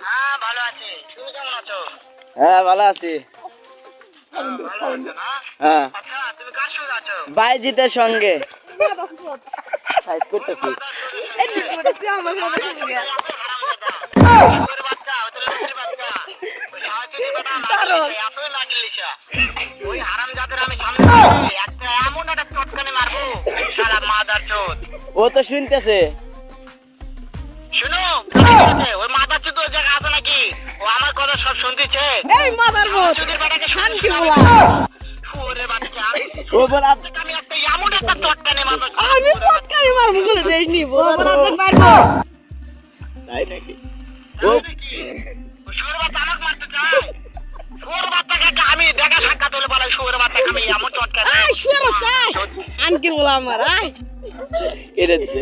হ্যাঁ ভালো আছি, তুমি কেমন আছো? হ্যাঁ ভালো আছি। ভালো আছো না? হ্যাঁ আচ্ছা তুমি কার সঙ্গে আছো? বাইজিতের সঙ্গে সাইজ করতেছি। ওই হারামজাদার আমি সামনে পাইলে একটা এমন একটা চটকানি মারবো, শালা মাদারচোদ। ও তো শুনতেছে। শুনো, ওই মাদারচোদ ওই জায়গায় আছে নাকি? ও আমার কথা সব শুনতেছে। এই মাদার বোধ চোদের বেটাকে শান্তি বলা শুয়োরের বাচ্চা। ও বল আমি একটা এমন একটা চটকানি মারবো। আমি সটকারি মারবো বলে দেইনি বোধ মারবো তাই নাকি? ও শুয়োরের বাচ্চা আমাকে মারতে চায়। শুয়োরের বাচ্চাকে আমি দেখা সাক্ষাৎ হলে বলে শুয়োরের বাচ্চাকে আমি এমন চটকানি আই শুয়ারো চাই আনকি বলা আমার আই কেটে দিছে।